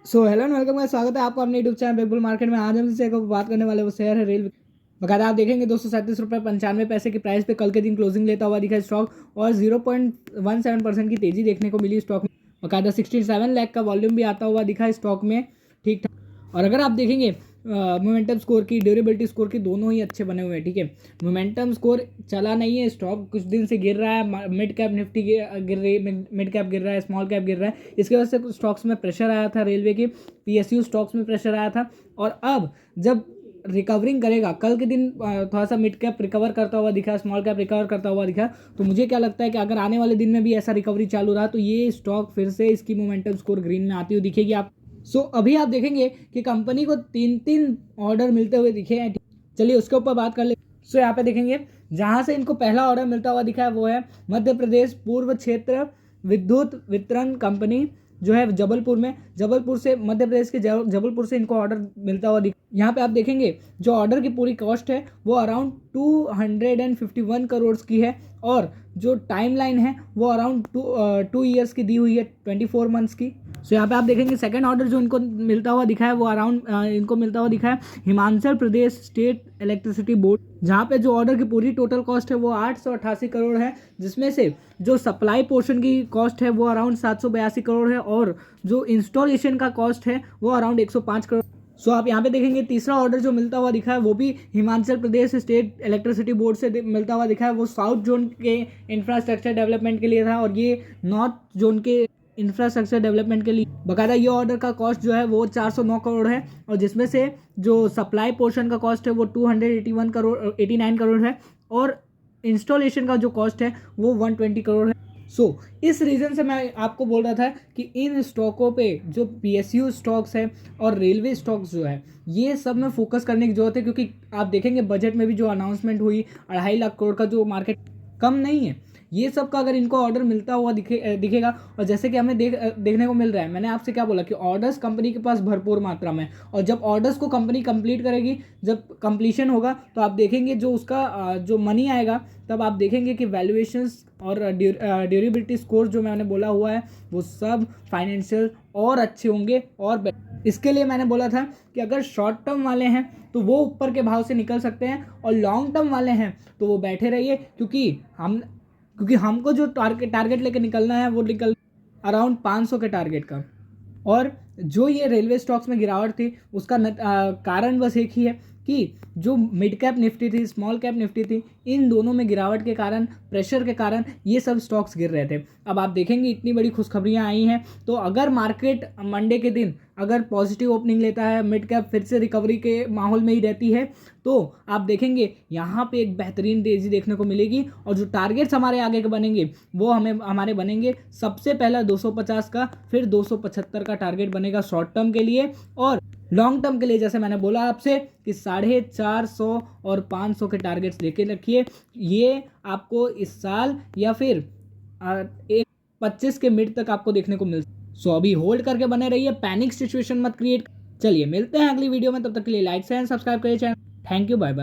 So hello and welcome का स्वागत है आपको अपने YouTube channel big bull market में। आज हम जिससे बात करने वाले वो शेयर है रेल। बकायदा आप देखेंगे 237 रुपये 95 पैसे की प्राइस पे कल के दिन क्लोजिंग लेता हुआ दिखा स्टॉक और 0.17% की तेजी देखने को मिली स्टॉक में। बकायदा 67 लाख का वॉल्यूम भी आता हुआ दिखा स्टॉक में ठीक ठाक। और अगर आप देखेंगे मोमेंटम स्कोर की ड्यूरेबिलिटी स्कोर की दोनों ही अच्छे बने हुए हैं। ठीक है, मोमेंटम स्कोर चला नहीं है, स्टॉक कुछ दिन से गिर रहा है। मिड कैप निफ्टी गिर रही है, मिड कैप गिर रहा है, स्मॉल कैप गिर रहा है। इसकी वजह से स्टॉक्स में प्रेशर आया था, रेलवे की पीएसयू स्टॉक्स में प्रेशर आया था। और अब जब रिकवरिंग करेगा, कल के दिन थोड़ा सा मिड कैप रिकवर करता हुआ दिखा, स्मॉल कैप रिकवर करता हुआ दिखा, तो मुझे क्या लगता है कि अगर आने वाले दिन में भी ऐसा रिकवरी चालू रहा तो ये स्टॉक फिर से इसकी मोमेंटम स्कोर ग्रीन में आती हुई दिखेगी आप। अभी आप देखेंगे कि कंपनी को 3-3 ऑर्डर मिलते हुए दिखे हैं। चलिए उसके ऊपर बात कर ले। यहाँ पे देखेंगे जहां से इनको पहला ऑर्डर मिलता हुआ दिखा है वो है मध्य प्रदेश पूर्व क्षेत्र विद्युत वितरण कंपनी जो है जबलपुर में। जबलपुर से मध्य प्रदेश के जबलपुर से इनको ऑर्डर मिलता हुआ यहाँ पे आप देखेंगे जो ऑर्डर की पूरी कॉस्ट है वो अराउंड 251 करोड़ की है और जो टाइमलाइन है वो अराउंड 2 ईयर्स की दी हुई है, 24 मंथ्स की। यहाँ पे आप देखेंगे सेकंड ऑर्डर जो इनको मिलता हुआ दिखा है वो अराउंड इनको मिलता हुआ दिखा है Himachal Pradesh state electricity board, जहाँ पे जो ऑर्डर की पूरी टोटल कॉस्ट है वो 888 करोड़ है, जिसमें से जो सप्लाई पोर्शन की कॉस्ट है वो अराउंड 782 करोड़ है और जो इंस्टॉलेशन का कॉस्ट है वो अराउंड 105 करोड़। आप यहाँ पे देखेंगे तीसरा ऑर्डर जो मिलता हुआ दिखा है वो भी Himachal Pradesh state electricity board से मिलता हुआ दिखा है। वो साउथ जोन के इंफ्रास्ट्रक्चर डेवलपमेंट के लिए था और ये नॉर्थ जोन के इंफ्रास्ट्रक्चर डेवलपमेंट के लिए। बकायदा ये ऑर्डर का कॉस्ट जो है वो 409 करोड़ है और जिसमें से जो सप्लाई पोर्शन का कॉस्ट है वो 281 करोड़ 89 करोड़ है और इंस्टॉलेशन का जो कॉस्ट है वो 120 करोड़ है। इस रीज़न से मैं आपको बोल रहा था कि इन स्टॉकों पे जो पीएसयू स्टॉक्स है और रेलवे स्टॉक्स जो है ये सब में फोकस करने की जरूरत है, क्योंकि आप देखेंगे बजट में भी जो अनाउंसमेंट हुई 2.5 लाख करोड़ का जो मार्केट कम नहीं है, ये सब का अगर इनको ऑर्डर मिलता हुआ दिखेगा और जैसे कि हमें देखने को मिल रहा है, मैंने आपसे क्या बोला कि ऑर्डर्स कंपनी के पास भरपूर मात्रा में, और जब ऑर्डर्स को कंपनी कंप्लीट करेगी, जब कंप्लीशन होगा तो आप देखेंगे जो उसका जो मनी आएगा, तब आप देखेंगे कि वैल्यूएशंस और ड्यूरेबिलिटी स्कोर जो मैंने बोला हुआ है वो सब फाइनेंशियल और अच्छे होंगे। और इसके लिए मैंने बोला था कि अगर शॉर्ट टर्म वाले हैं तो वो ऊपर के भाव से निकल सकते हैं और लॉन्ग टर्म वाले हैं तो वो बैठे रहिए, क्योंकि हमको जो टारगेट लेके निकलना है वो निकल अराउंड 500 के टारगेट का। और जो ये रेलवे स्टॉक्स में गिरावट थी उसका कारण बस एक ही है कि जो मिड कैप निफ्टी थी, स्मॉल कैप निफ्टी थी, इन दोनों में गिरावट के कारण, प्रेशर के कारण ये सब स्टॉक्स गिर रहे थे। अब आप देखेंगे इतनी बड़ी खुशखबरियां आई हैं, तो अगर मार्केट मंडे के दिन अगर पॉजिटिव ओपनिंग लेता है, मिड कैप फिर से रिकवरी के माहौल में ही रहती है, तो आप देखेंगे यहाँ पे एक बेहतरीन तेजी देखने को मिलेगी और जो टारगेट्स हमारे आगे के बनेंगे वो हमारे बनेंगे सबसे पहला 250 का, फिर 275 का टारगेट बनेगा शॉर्ट टर्म के लिए। और लॉन्ग टर्म के लिए जैसे मैंने बोला आपसे कि 450 और 500 के टारगेट्स लेके रखिए। ये आपको इस साल या फिर 25 के मिड तक आपको देखने को मिल। अभी होल्ड करके बने रहिए, पैनिक सिचुएशन मत क्रिएट। चलिए मिलते हैं अगली वीडियो में, तब तक के लिए लाइक एंड सब्सक्राइब करिए channel. Thank you, bye bye.